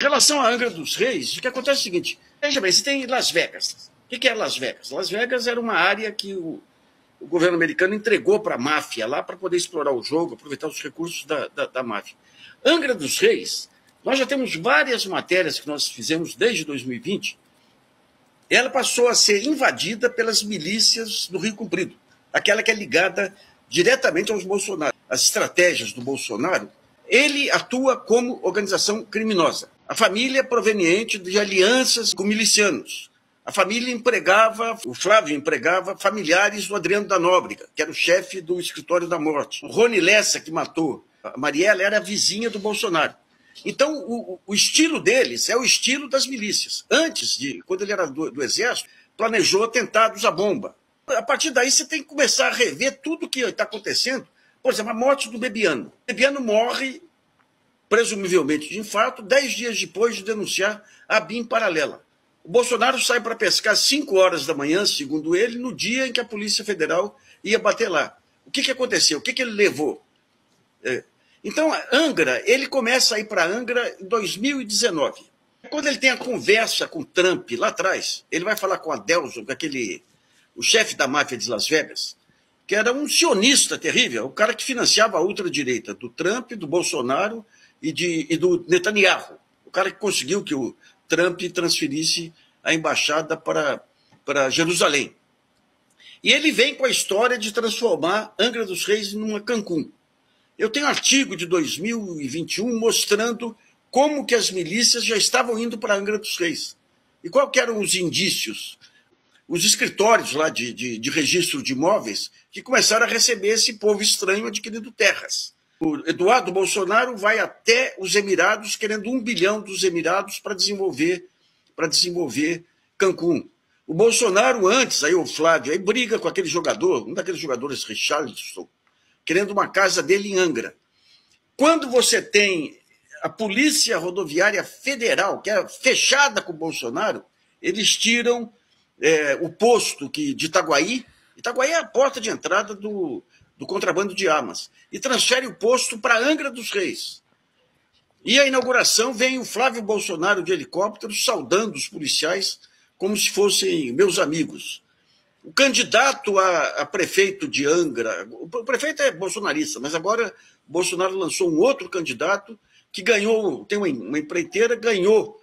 Em relação à Angra dos Reis, o que acontece é o seguinte, veja bem, você tem Las Vegas. O que é Las Vegas? Las Vegas era uma área que o governo americano entregou para a máfia lá para poder explorar o jogo, aproveitar os recursos da máfia. Angra dos Reis, nós já temos várias matérias que nós fizemos desde 2020, ela passou a ser invadida pelas milícias do Rio Comprido, aquela que é ligada diretamente aos Bolsonaro. As estratégias do Bolsonaro, ele atua como organização criminosa. A família é proveniente de alianças com milicianos. A família empregava, o Flávio empregava familiares do Adriano da Nóbrega, que era o chefe do Escritório da Morte. O Rony Lessa, que matou a Marielle, era a vizinha do Bolsonaro. Então, o estilo deles é o estilo das milícias. Antes, quando ele era do Exército, planejou atentados à bomba. A partir daí, você tem que começar a rever tudo o que está acontecendo. Por exemplo, a morte do Bebiano. O Bebiano morre, presumivelmente de infarto, 10 dias depois de denunciar a BIM paralela. O Bolsonaro sai para pescar às 5 horas da manhã, segundo ele, no dia em que a Polícia Federal ia bater lá. O que aconteceu? O que ele levou? Então, Angra, ele começa a ir para Angra em 2019. Quando ele tem a conversa com Trump lá atrás, ele vai falar com Adelson, o chefe da máfia de Las Vegas, que era um sionista terrível, o cara que financiava a ultradireita do Trump, do Bolsonaro e do Netanyahu. O cara que conseguiu que o Trump transferisse a embaixada para Jerusalém. E ele vem com a história de transformar Angra dos Reis numa Cancún. Eu tenho um artigo de 2021 mostrando como que as milícias já estavam indo para Angra dos Reis. E quais eram os indícios? Os escritórios lá de registro de imóveis que começaram a receber esse povo estranho adquirindo terras. O Eduardo Bolsonaro vai até os Emirados, querendo 1 bilhão dos Emirados para desenvolver Cancún. O Bolsonaro antes, aí o Flávio, aí briga com aquele jogador, um daqueles jogadores, Richarlison, querendo uma casa dele em Angra. Quando você tem a Polícia Rodoviária Federal, que é fechada com o Bolsonaro, eles tiram o posto de Itaguaí. Itaguaí é a porta de entrada do contrabando de armas, e transfere o posto para Angra dos Reis. E a inauguração vem o Flávio Bolsonaro de helicóptero saudando os policiais como se fossem meus amigos. O candidato a prefeito de Angra, o prefeito é bolsonarista, mas agora Bolsonaro lançou um outro candidato que ganhou, tem uma empreiteira, ganhou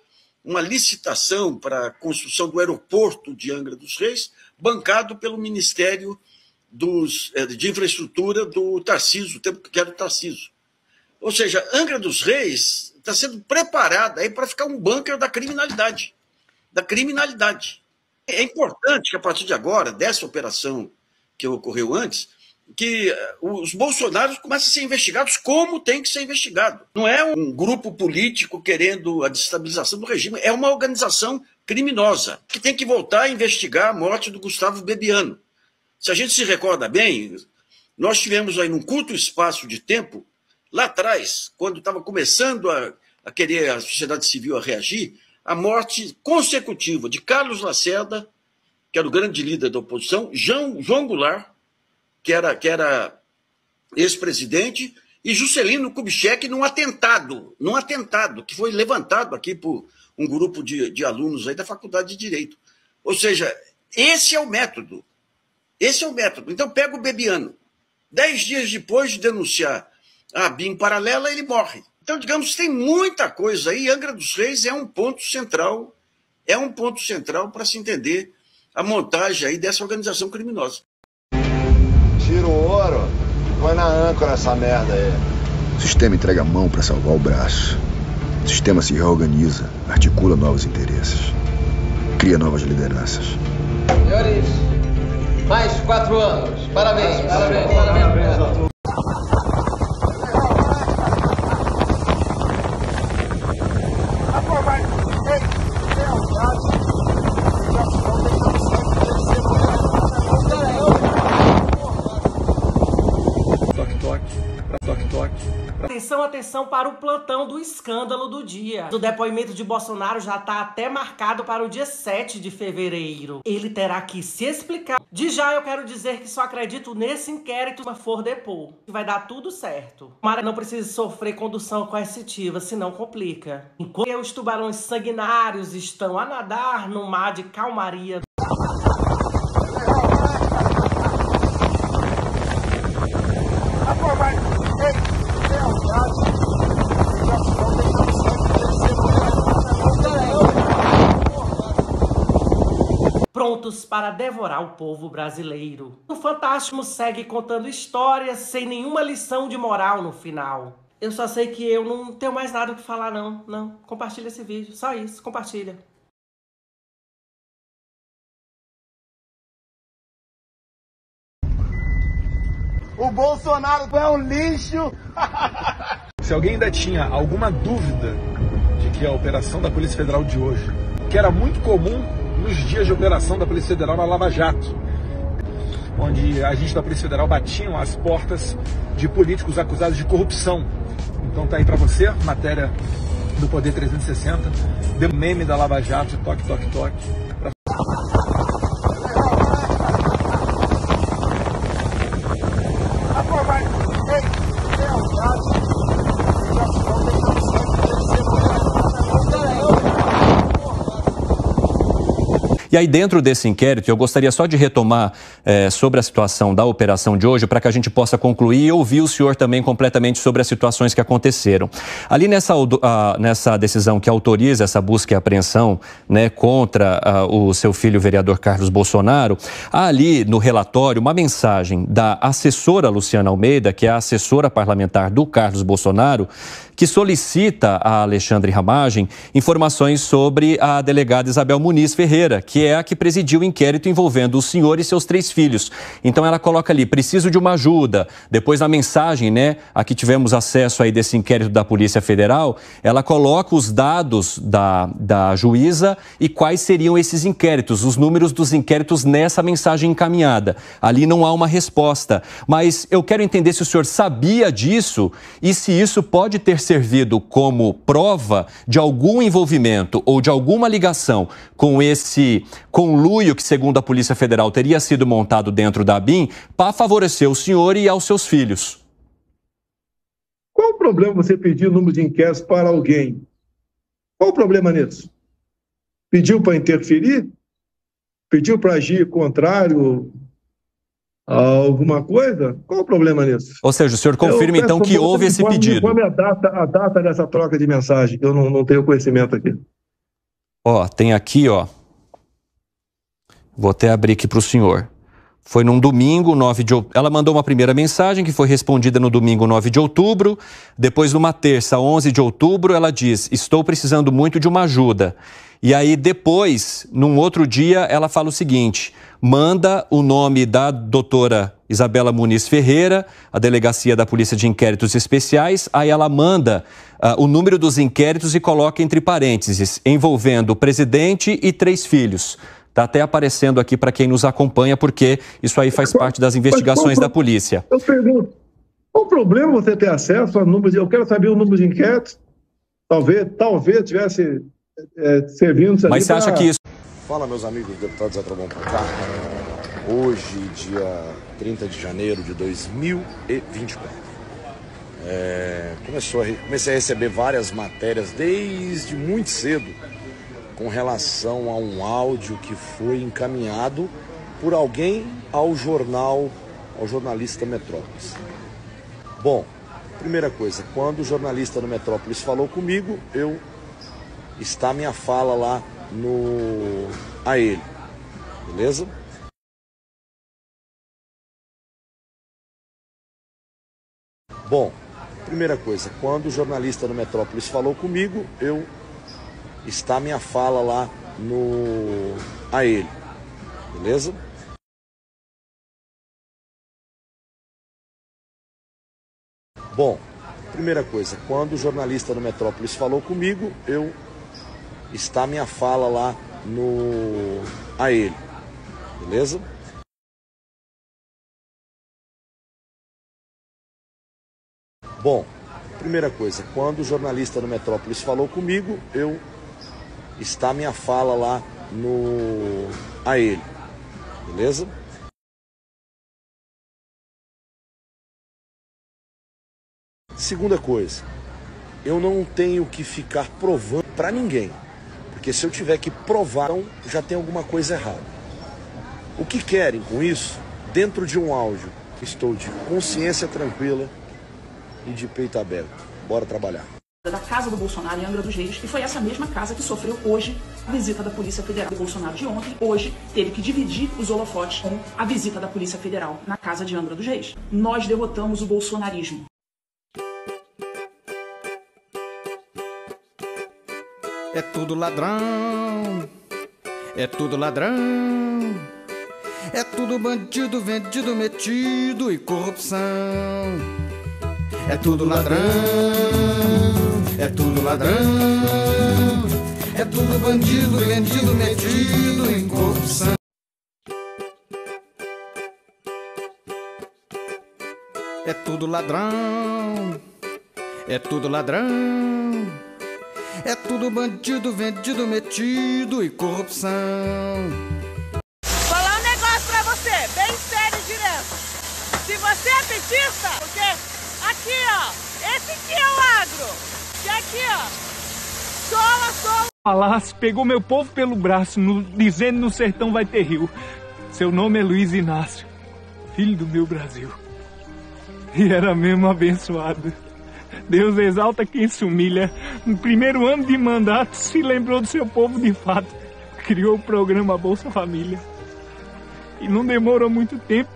uma licitação para a construção do aeroporto de Angra dos Reis, bancado pelo Ministério de Infraestrutura do Tarcísio, o tempo que era o Tarcísio. Ou seja, Angra dos Reis está sendo preparada aí para ficar um bunker da criminalidade. É importante que, a partir de agora, dessa operação que ocorreu antes, que os bolsonaros comecem a ser investigados como tem que ser investigado. Não é um grupo político querendo a destabilização do regime, é uma organização criminosa que tem que voltar a investigar a morte do Gustavo Bebiano. Se a gente se recorda bem, nós tivemos aí num curto espaço de tempo, lá atrás, quando estava começando a querer a sociedade civil a reagir, a morte consecutiva de Carlos Lacerda, que era o grande líder da oposição, João Goulart, que era ex-presidente, e Juscelino Kubitschek num atentado que foi levantado aqui por um grupo de alunos aí da Faculdade de Direito. Ou seja, esse é o método. Então pega o Bebiano. 10 dias depois de denunciar a BIM paralela, ele morre. Então, digamos, tem muita coisa aí. Angra dos Reis é um ponto central para se entender a montagem aí dessa organização criminosa. Tira o ouro, põe na âncora essa merda aí. O sistema entrega a mão para salvar o braço. O sistema se reorganiza, articula novos interesses, cria novas lideranças. Senhores, mais 4 anos. Parabéns. Doutor. Atenção para o plantão do escândalo do dia. O depoimento de Bolsonaro já está até marcado para o dia 7 de fevereiro. Ele terá que se explicar De já eu quero dizer que só acredito nesse inquérito se for depor, que vai dar tudo certo. Tomara não precise sofrer condução coercitiva, senão complica. Enquanto os tubarões sanguinários estão a nadar no mar de calmaria. Prontos para devorar o povo brasileiro. O Fantástico segue contando histórias sem nenhuma lição de moral no final. Eu só sei que eu não tenho mais nada o que falar, não. Não, compartilha esse vídeo. Só isso, compartilha. O Bolsonaro é um lixo! Se alguém ainda tinha alguma dúvida de que a operação da Polícia Federal de hoje, que era muito comum nos dias de operação da Polícia Federal na Lava Jato, onde agentes da Polícia Federal batiam as portas de políticos acusados de corrupção. Então tá aí pra você, matéria do Poder 360, deu meme da Lava Jato, toque, toque, toque. E aí, dentro desse inquérito, eu gostaria só de retomar sobre a situação da operação de hoje, para que a gente possa concluir e ouvir o senhor também completamente sobre as situações que aconteceram. Ali nessa decisão que autoriza essa busca e apreensão, né, contra o seu filho, o vereador Carlos Bolsonaro, há ali no relatório uma mensagem da assessora Luciana Almeida, que é a assessora parlamentar do Carlos Bolsonaro, que solicita a Alexandre Ramagem informações sobre a delegada Isabel Muniz Ferreira, que é a que presidiu o inquérito envolvendo o senhor e seus 3 filhos. Então ela coloca ali, preciso de uma ajuda. Depois na mensagem, né, a que tivemos acesso aí desse inquérito da Polícia Federal, ela coloca os dados da juíza e quais seriam esses inquéritos, os números dos inquéritos nessa mensagem encaminhada. Ali não há uma resposta, mas eu quero entender se o senhor sabia disso e se isso pode ter servido como prova de algum envolvimento ou de alguma ligação com esse conluio que, segundo a Polícia Federal, teria sido montado dentro da ABIN para favorecer o senhor e aos seus filhos. Qual o problema você pedir o número de inquéritos para alguém? Qual o problema nisso? Pediu para interferir? Pediu para agir contrário a alguma coisa? Qual o problema nisso? Ou seja, o senhor confirma então que houve esse pedido. Qual é a data dessa troca de mensagem, que eu não tenho conhecimento aqui. Ó, tem aqui, ó. Vou até abrir aqui para o senhor. Foi num domingo, 9 de outubro. Ela mandou uma primeira mensagem que foi respondida no domingo, 9 de outubro. Depois, numa terça, 11 de outubro, ela diz: estou precisando muito de uma ajuda. E aí, depois, num outro dia, ela fala o seguinte: manda o nome da doutora Isabela Muniz Ferreira, a delegacia da Polícia de Inquéritos Especiais. Aí ela manda o número dos inquéritos e coloca entre parênteses, envolvendo o presidente e 3 filhos. Está até aparecendo aqui para quem nos acompanha, porque isso aí faz parte das investigações da polícia. Eu pergunto, qual o problema você ter acesso a números? Eu quero saber o número de inquéritos. Talvez tivesse servindo... Mas você acha que isso... Fala, meus amigos deputados, Atravão para cá. Hoje, dia 30 de janeiro de 2024. Comecei a receber várias matérias desde muito cedo com relação a um áudio que foi encaminhado por alguém ao jornalista Metrópolis. Bom, primeira coisa, quando o jornalista do Metrópolis falou comigo, está minha fala lá a ele, beleza? Bom, primeira coisa, quando o jornalista do Metrópolis falou comigo, está minha fala lá a ele, beleza? Bom, primeira coisa, quando o jornalista do Metrópolis falou comigo, está minha fala lá a ele, beleza? Bom, primeira coisa, quando o jornalista do Metrópolis falou comigo, está minha fala lá a ele, beleza? Segunda coisa, eu não tenho que ficar provando para ninguém, porque se eu tiver que provar, então já tem alguma coisa errada. O que querem com isso? Dentro de um áudio, estou de consciência tranquila e de peito aberto. Bora trabalhar. Da casa do Bolsonaro em Angra dos Reis, e foi essa mesma casa que sofreu hoje a visita da Polícia Federal. O Bolsonaro de ontem, hoje, teve que dividir os holofotes com a visita da Polícia Federal na casa de Angra dos Reis. Nós derrotamos o bolsonarismo. É tudo ladrão, é tudo ladrão, é tudo bandido, vendido, metido e corrupção. É tudo ladrão, é tudo ladrão, é tudo bandido, vendido, metido em corrupção. É tudo ladrão, é tudo ladrão, é tudo bandido, vendido, metido e corrupção. Falar um negócio pra você, bem sério e direto. Se você é petista, porque aqui, ó, esse aqui é o agro. E aqui, ó, sola. Palácio pegou meu povo pelo braço, dizendo no sertão vai ter rio. Seu nome é Luiz Inácio, filho do meu Brasil. E era mesmo abençoado. Deus exalta quem se humilha. No primeiro ano de mandato, se lembrou do seu povo de fato. Criou o programa Bolsa Família. E não demorou muito tempo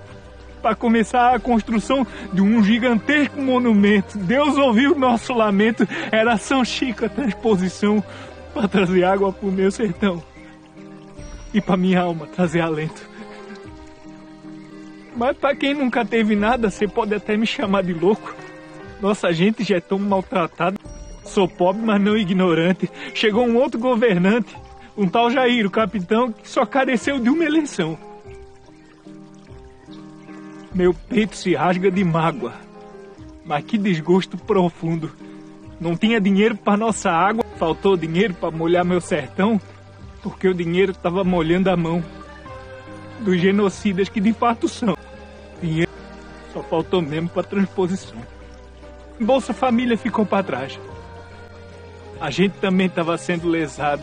para começar a construção de um gigantesco monumento. Deus ouviu o nosso lamento. Era São Chico a transposição para trazer água para o meu sertão. E para minha alma trazer alento. Mas para quem nunca teve nada, você pode até me chamar de louco. Nossa gente já é tão maltratada. Sou pobre, mas não ignorante. Chegou um outro governante, um tal Jair, o capitão, que só careceu de uma eleição. Meu peito se rasga de mágoa. Mas que desgosto profundo. Não tinha dinheiro para nossa água, faltou dinheiro para molhar meu sertão, porque o dinheiro estava molhando a mão dos genocidas que de fato são. Dinheiro só faltou mesmo para transposição. Bolsa Família ficou para trás. A gente também estava sendo lesado.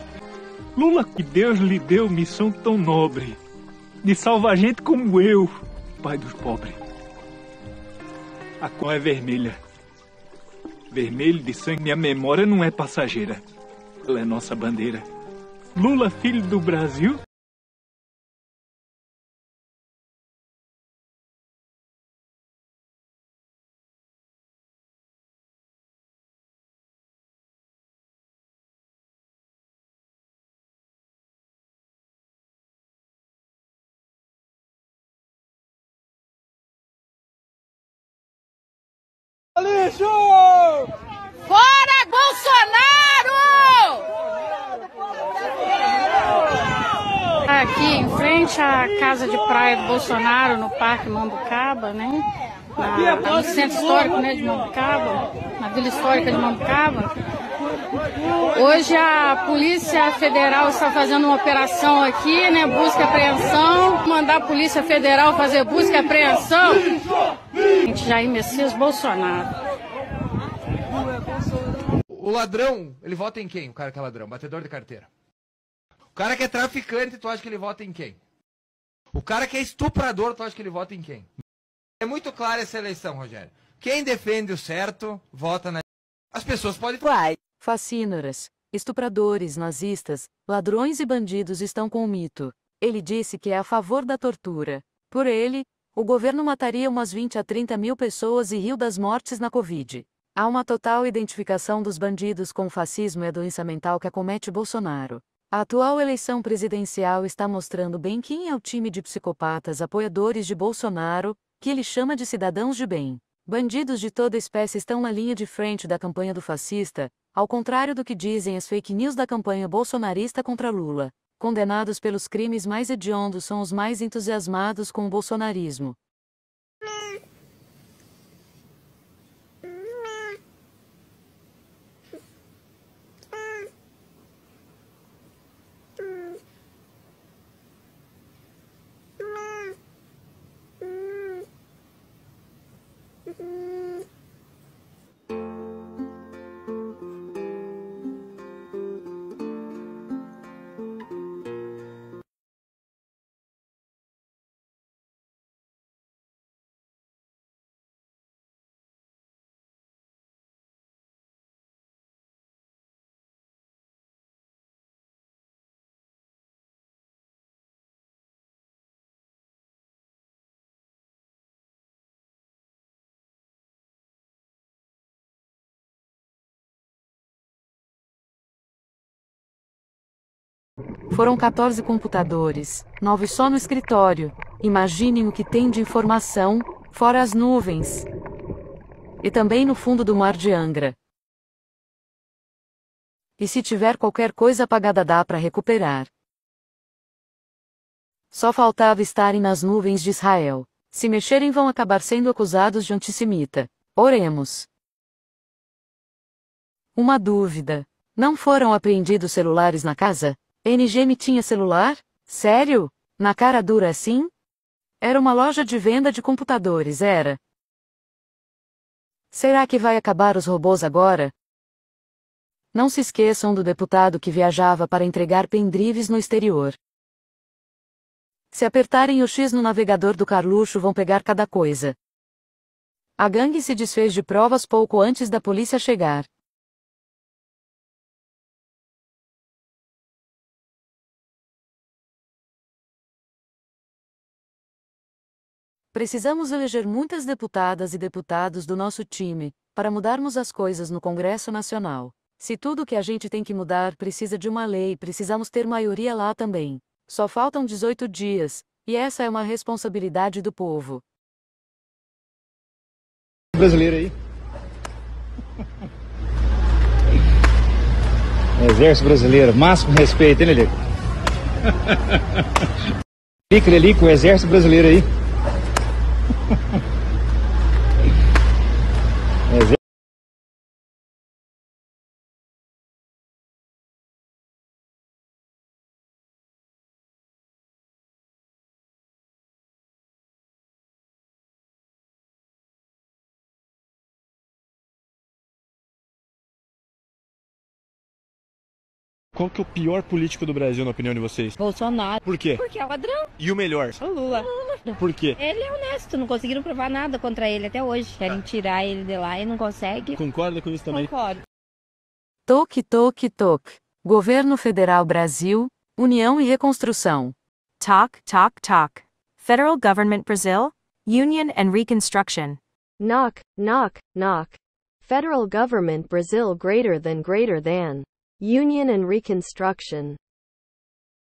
Lula, que Deus lhe deu missão tão nobre, de salvar gente como eu, pai dos pobres. A cor é vermelha. Vermelho de sangue, minha memória não é passageira. Ela é nossa bandeira. Lula, filho do Brasil. Lixo! Fora Bolsonaro! Aqui em frente à casa de praia do Bolsonaro, no Parque Mambucaba, né? No centro histórico, né, de Mambucaba, na Vila Histórica de Mambucaba. Hoje a Polícia Federal está fazendo uma operação aqui, né, busca e apreensão. Mandar a Polícia Federal fazer busca e apreensão. Jair Messias Bolsonaro. O ladrão, ele vota em quem? O cara que é ladrão, batedor de carteira. O cara que é traficante, tu acha que ele vota em quem? O cara que é estuprador, tu acha que ele vota em quem? É muito clara essa eleição, Rogério. Quem defende o certo, vota na... As pessoas podem... Facínoras, estupradores, nazistas, ladrões e bandidos estão com o mito. Ele disse que é a favor da tortura. Por ele, o governo mataria umas 20 a 30 mil pessoas e riu das mortes na Covid. Há uma total identificação dos bandidos com o fascismo e a doença mental que acomete Bolsonaro. A atual eleição presidencial está mostrando bem quem é o time de psicopatas apoiadores de Bolsonaro, que ele chama de cidadãos de bem. Bandidos de toda espécie estão na linha de frente da campanha do fascista, ao contrário do que dizem as fake news da campanha bolsonarista contra Lula. Condenados pelos crimes mais hediondos são os mais entusiasmados com o bolsonarismo. Foram 14 computadores, 9 só no escritório. Imaginem o que tem de informação, fora as nuvens. E também no fundo do mar de Angra. E se tiver qualquer coisa apagada dá para recuperar. Só faltava estarem nas nuvens de Israel. Se mexerem vão acabar sendo acusados de antissemita. Oremos. Uma dúvida. Não foram apreendidos celulares na casa? NGM tinha celular? Sério? Na cara dura assim? Era uma loja de venda de computadores, era. Será que vai acabar os robôs agora? Não se esqueçam do deputado que viajava para entregar pendrives no exterior. Se apertarem o X no navegador do Carluxo vão pegar cada coisa. A gangue se desfez de provas pouco antes da polícia chegar. Precisamos eleger muitas deputadas e deputados do nosso time, para mudarmos as coisas no Congresso Nacional. Se tudo que a gente tem que mudar precisa de uma lei, precisamos ter maioria lá também. Só faltam 18 dias, e essa é uma responsabilidade do povo. Brasileiro aí. Exército Brasileiro, máximo respeito, hein, Lelico? Fica ali com o Exército Brasileiro aí. Qual que é o pior político do Brasil, na opinião de vocês? Bolsonaro. Por quê? Porque é ladrão. E o melhor? O Lula. Por quê? Ele é honesto, não conseguiram provar nada contra ele até hoje. Querem tirar ele de lá e não conseguem. Concorda com isso também? Concordo. Toque, toque, toque. Governo Federal Brasil, União e Reconstrução. Talk, talk, talk. Federal Government Brazil, Union and Reconstruction. Knock, knock, knock. Federal Government Brazil greater than Union and Reconstruction.